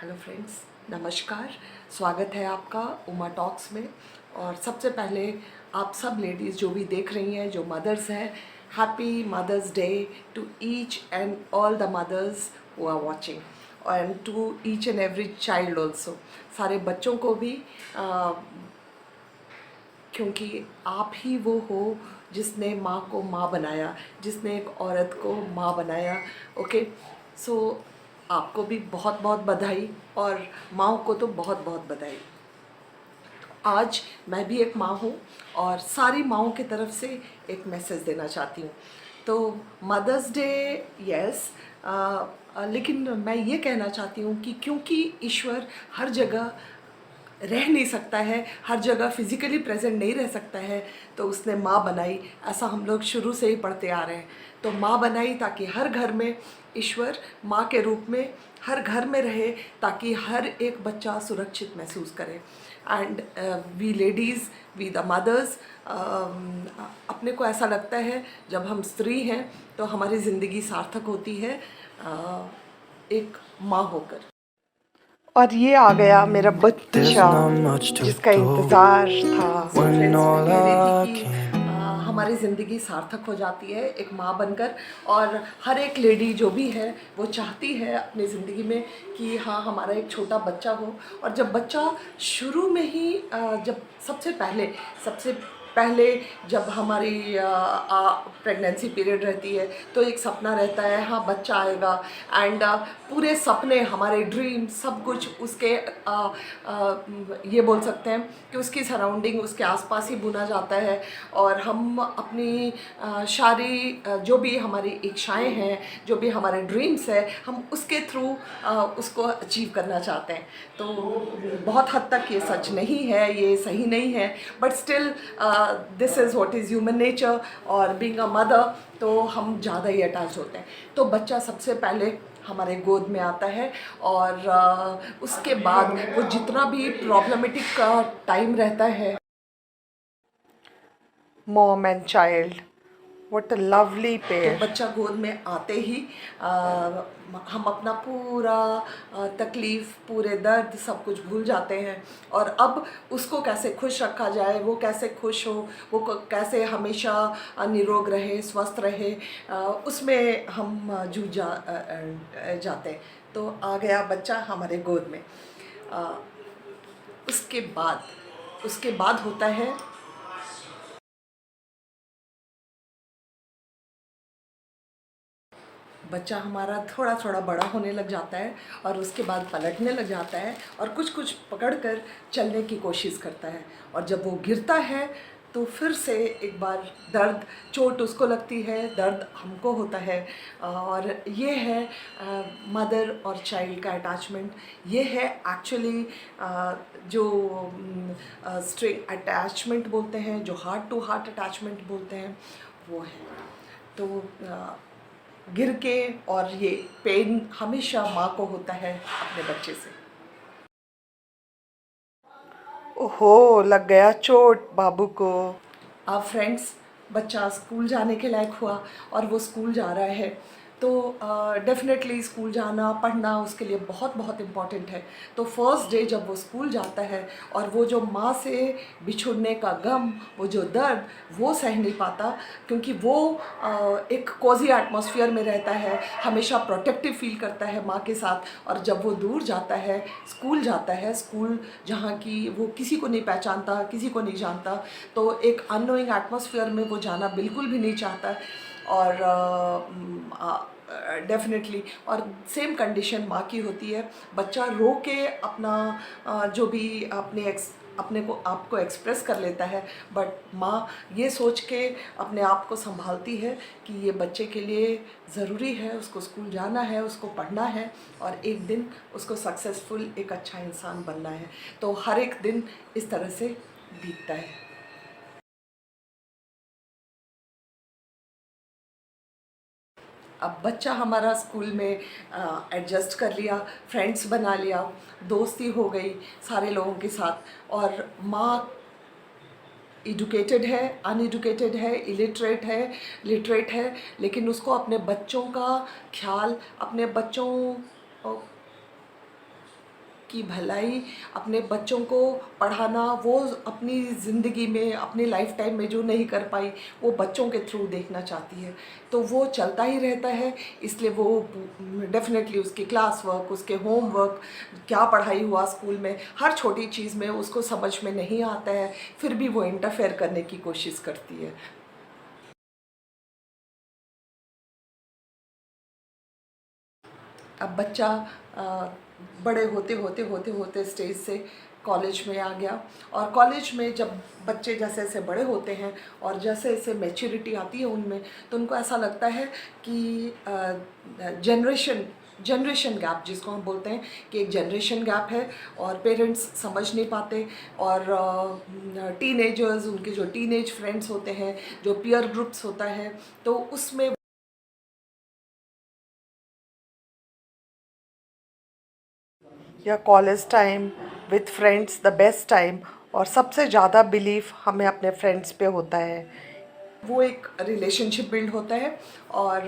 Hello friends, नमस्कार। स्वागत है आपका उमा टॉक्स में। और सबसे पहले आप सब लेडीज़ जो भी देख रही हैं, जो मदर्स हैं, happy mothers day to each and all the mothers who are watching, and to each and every child also. सारे बच्चों को भी क्योंकि आप ही वो हो जिसने माँ को माँ बनाया, जिसने एक औरत को माँ बनाया। ओके, सो आपको भी बहुत बहुत बधाई, और माँ को तो बहुत बहुत बधाई। आज मैं भी एक माँ हूँ और सारी माँओं की तरफ से एक मैसेज देना चाहती हूँ। तो मदर्स डे, यस, लेकिन मैं ये कहना चाहती हूँ कि क्योंकि ईश्वर हर जगह रह नहीं सकता है, हर जगह फिज़िकली प्रेजेंट नहीं रह सकता है, तो उसने माँ बनाई। ऐसा हम लोग शुरू से ही पढ़ते आ रहे हैं। तो माँ बनाई ताकि हर घर में ईश्वर माँ के रूप में हर घर में रहे, ताकि हर एक बच्चा सुरक्षित महसूस करे। And we ladies, we the mothers, अपने को ऐसा लगता है जब हम स्त्री हैं तो हमारी ज़िंदगी सार्थक होती है एक माँ होकर। और ये आ गया मेरा बच्चा जिसका इंतज़ार था। फ्रेंड्स, मैं कह रही थी कि हमारी ज़िंदगी सार्थक हो जाती है एक माँ बनकर। और हर एक लेडी जो भी है वो चाहती है अपनी ज़िंदगी में कि हाँ, हमारा एक छोटा बच्चा हो। और जब बच्चा शुरू में ही जब सबसे पहले जब हमारी प्रेगनेंसी पीरियड रहती है तो एक सपना रहता है, हाँ बच्चा आएगा। एंड पूरे सपने, हमारे ड्रीम, सब कुछ उसके ये बोल सकते हैं कि उसकी सराउंडिंग, उसके आसपास ही बुना जाता है। और हम अपनी सारी जो भी हमारी इच्छाएं हैं, जो भी हमारे ड्रीम्स है, हम उसके थ्रू उसको अचीव करना चाहते हैं। तो बहुत हद तक ये सच नहीं है, ये सही नहीं है, but still this is what is human nature. और बीइंग अ मदर तो हम ज़्यादा ही अटैच होते हैं। तो बच्चा सबसे पहले हमारे गोद में आता है, और उसके बाद वो जितना भी प्रॉब्लमेटिक का टाइम रहता है, mom and child, what a lovely pair. तो बच्चा गोद में आते ही हम अपना पूरा तकलीफ़, पूरे दर्द, सब कुछ भूल जाते हैं। और अब उसको कैसे खुश रखा जाए, वो कैसे खुश हो, वो कैसे हमेशा निरोग रहे, स्वस्थ रहे, उसमें हम जाते हैं। तो आ गया बच्चा हमारे गोद में। अ, उसके बाद होता है बच्चा हमारा थोड़ा थोड़ा बड़ा होने लग जाता है, और उसके बाद पलटने लग जाता है और कुछ कुछ पकड़ कर चलने की कोशिश करता है। और जब वो गिरता है तो फिर से एक बार चोट उसको लगती है, दर्द हमको होता है। और ये है मदर और चाइल्ड का अटैचमेंट। ये है एक्चुअली जो स्ट्रिंग अटैचमेंट बोलते हैं, जो हार्ट टू हार्ट अटैचमेंट बोलते हैं, वो है। तो गिर के, और ये पेन हमेशा माँ को होता है अपने बच्चे से। ओहो, लग गया चोट बाबू को। अब फ्रेंड्स, बच्चा स्कूल जाने के लायक हुआ और वो स्कूल जा रहा है। तो डेफिनेटली स्कूल जाना, पढ़ना उसके लिए बहुत बहुत इम्पॉर्टेंट है। तो फर्स्ट डे जब वो स्कूल जाता है, और वो जो माँ से बिछुड़ने का गम, वो जो दर्द, वो सह नहीं पाता, क्योंकि वो एक कोजी एटमॉस्फेयर में रहता है, हमेशा प्रोटेक्टिव फील करता है माँ के साथ। और जब वो दूर जाता है, स्कूल जाता है, स्कूल जहाँ की वो किसी को नहीं पहचानता, किसी को नहीं जानता, तो एक अननोइंग एटमॉस्फेयर में वो जाना बिल्कुल भी नहीं चाहता। और डेफिनेटली, और सेम कंडीशन माँ की होती है। बच्चा रो के अपना जो भी अपने को आपको एक्सप्रेस कर लेता है, बट माँ ये सोच के अपने आप को संभालती है कि ये बच्चे के लिए ज़रूरी है, उसको स्कूल जाना है, उसको पढ़ना है, और एक दिन उसको सक्सेसफुल एक अच्छा इंसान बनना है। तो हर एक दिन इस तरह से बीतता है। अब बच्चा हमारा स्कूल में एडजस्ट कर लिया, फ्रेंड्स बना लिया, दोस्ती हो गई सारे लोगों के साथ। और माँ एजुकेटेड है, अनएजुकेटेड है, इलिटरेट है, लिटरेट है, लेकिन उसको अपने बच्चों का ख्याल, अपने बच्चों की भलाई, अपने बच्चों को पढ़ाना, वो अपनी ज़िंदगी में, अपनी लाइफ टाइम में जो नहीं कर पाई वो बच्चों के थ्रू देखना चाहती है। तो वो चलता ही रहता है, इसलिए वो डेफ़िनेटली उसकी क्लास वर्क, उसके होमवर्क, क्या पढ़ाई हुआ स्कूल में, हर छोटी चीज़ में उसको समझ में नहीं आता है, फिर भी वो इंटरफेयर करने की कोशिश करती है। अब बच्चा अ, बड़े होते स्टेज से कॉलेज में आ गया, और कॉलेज में जब बच्चे जैसे जैसे बड़े होते हैं और जैसे जैसे मैच्योरिटी आती है उनमें, तो उनको ऐसा लगता है कि जनरेशन गैप जिसको हम बोलते हैं कि एक जनरेशन गैप है, और पेरेंट्स समझ नहीं पाते, और टीनेजर्स, उनके जो टीनेज फ्रेंड्स होते हैं, जो पीयर ग्रुप्स होता है, तो उसमें या college time with friends the best time, और सबसे ज़्यादा बिलीफ हमें अपने फ्रेंड्स पे होता है। वो एक रिलेशनशिप बिल्ड होता है, और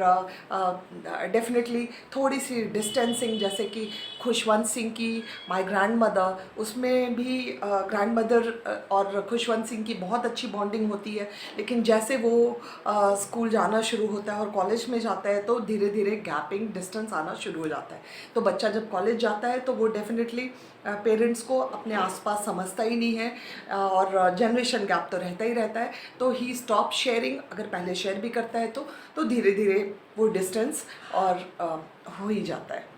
डेफिनेटली थोड़ी सी डिस्टेंसिंग, जैसे कि खुशवंत सिंह की माय ग्रैंड मदर, उसमें भी ग्रैंड मदर और खुशवंत सिंह की बहुत अच्छी बॉन्डिंग होती है, लेकिन जैसे वो स्कूल जाना शुरू होता है और कॉलेज में जाता है तो धीरे धीरे गैपिंग डिस्टेंस आना शुरू हो जाता है। तो बच्चा जब कॉलेज जाता है तो वो डेफिनेटली पेरेंट्स को अपने आसपास समझता ही नहीं है, और जनरेशन गैप तो रहता ही रहता है, तो ही स्टॉप शेयरिंग। अगर पहले शेयर भी करता है तो धीरे धीरे वो डिस्टेंस और हो ही जाता है।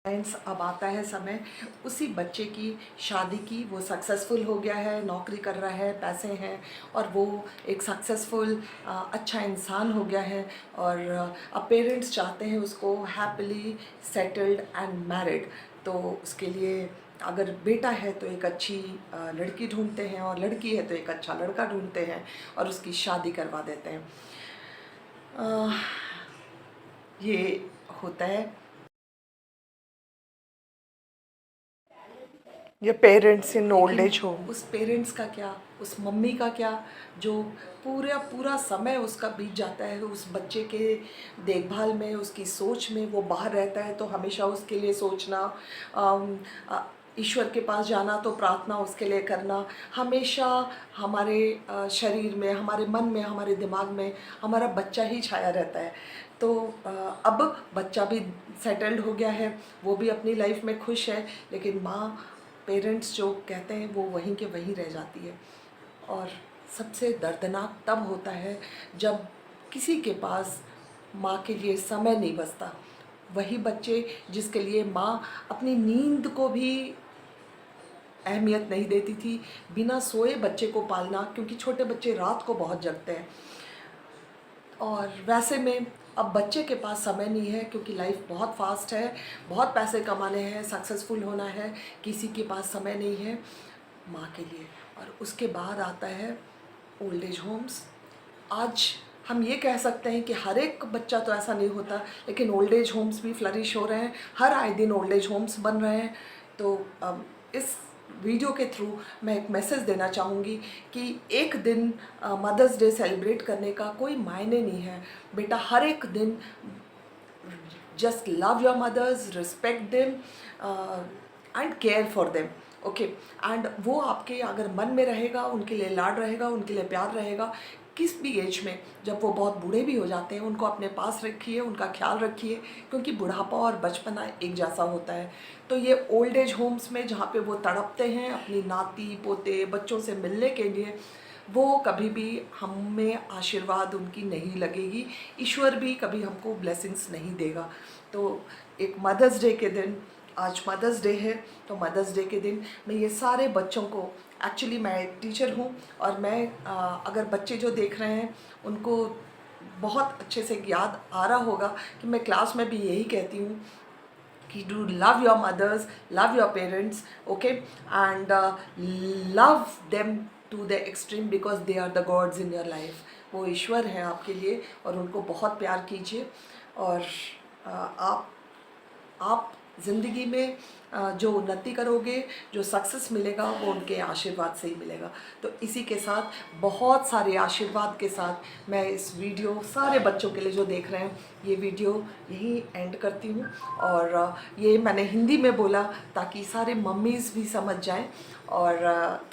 फ्रेंड्स, अब आता है समय उसी बच्चे की शादी की। वो सक्सेसफुल हो गया है, नौकरी कर रहा है, पैसे हैं, और वो एक सक्सेसफुल अच्छा इंसान हो गया है, और अब पेरेंट्स चाहते हैं उसको हैप्पीली सेटल्ड एंड मैरिड। तो उसके लिए अगर बेटा है तो एक अच्छी लड़की ढूंढते हैं, और लड़की है तो एक अच्छा लड़का ढूंढते हैं और उसकी शादी करवा देते हैं। अ, ये होता है। या parents in old age home, उस पेरेंट्स का क्या, उस मम्मी का क्या, जो पूरा पूरा समय उसका बीत जाता है उस बच्चे के देखभाल में, उसकी सोच में। वो बाहर रहता है तो हमेशा उसके लिए सोचना, अम, ईश्वर के पास जाना तो प्रार्थना उसके लिए करना, हमेशा हमारे शरीर में, हमारे मन में, हमारे दिमाग में हमारा बच्चा ही छाया रहता है। तो अब बच्चा भी सेटल्ड हो गया है, वो भी अपनी लाइफ में खुश है, लेकिन माँ, पेरेंट्स जो कहते हैं वो वहीं के वहीं रह जाती है। और सबसे दर्दनाक तब होता है जब किसी के पास माँ के लिए समय नहीं बचता। वही बच्चे जिसके लिए माँ अपनी नींद को भी अहमियत नहीं देती थी, बिना सोए बच्चे को पालना, क्योंकि छोटे बच्चे रात को बहुत जगते हैं, और वैसे में अब बच्चे के पास समय नहीं है क्योंकि लाइफ बहुत फास्ट है, बहुत पैसे कमाने हैं, सक्सेसफुल होना है, किसी के पास समय नहीं है माँ के लिए। और उसके बाद आता है ओल्ड एज होम्स। आज हम ये कह सकते हैं कि हर एक बच्चा तो ऐसा नहीं होता, लेकिन ओल्ड एज होम्स भी फ्लरिश हो रहे हैं, हर आए दिन ओल्ड एज होम्स बन रहे हैं। तो इस वीडियो के थ्रू मैं एक मैसेज देना चाहूँगी कि एक दिन मदर्स डे सेलिब्रेट करने का कोई मायने नहीं है। बेटा, हर एक दिन just love your mothers, respect them, and care for them. Okay, and वो आपके अगर मन में रहेगा, उनके लिए लाड रहेगा, उनके लिए प्यार रहेगा, किस भी एज में, जब वो बहुत बूढ़े भी हो जाते हैं उनको अपने पास रखिए, उनका ख्याल रखिए, क्योंकि बुढ़ापा और बचपना एक जैसा होता है। तो ये ओल्ड एज होम्स में जहाँ पे वो तड़पते हैं अपनी नाती पोते बच्चों से मिलने के लिए, वो कभी भी हमें आशीर्वाद उनकी नहीं लगेगी, ईश्वर भी कभी हमको ब्लेसिंग्स नहीं देगा। तो एक मदर्स डे के दिन, आज मदर्स डे है, तो मदर्स डे के दिन मैं ये सारे बच्चों को, एक्चुअली मैं एक टीचर हूँ, और मैं अगर बच्चे जो देख रहे हैं उनको बहुत अच्छे से याद आ रहा होगा कि मैं क्लास में भी यही कहती हूँ कि do love your mothers, love your parents, okay, and love them to the extreme, because they are the gods in your life. वो ईश्वर हैं आपके लिए, और उनको बहुत प्यार कीजिए। और आप ज़िंदगी में जो उन्नति करोगे, जो सक्सेस मिलेगा वो उनके आशीर्वाद से ही मिलेगा। तो इसी के साथ बहुत सारे आशीर्वाद के साथ मैं इस वीडियो सारे बच्चों के लिए जो देख रहे हैं ये वीडियो यहीं एंड करती हूँ। और ये मैंने हिंदी में बोला ताकि सारे मम्मीज़ भी समझ जाएं और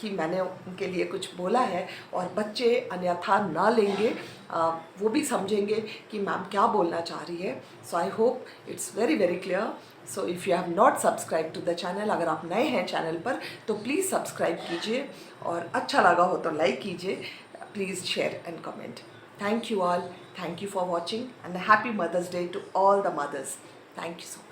कि मैंने उनके लिए कुछ बोला है और बच्चे अन्यथा ना लेंगे, वो भी समझेंगे कि मैम क्या बोलना चाह रही है। So I hope it's very very clear. So if you have not subscribe to the channel, अगर आप नए हैं चैनल पर तो प्लीज़ सब्सक्राइब कीजिए और अच्छा लगा हो तो लाइक कीजिए, please share and comment. Thank you all, thank you for watching and happy mothers day to all the mothers. Thank you so much.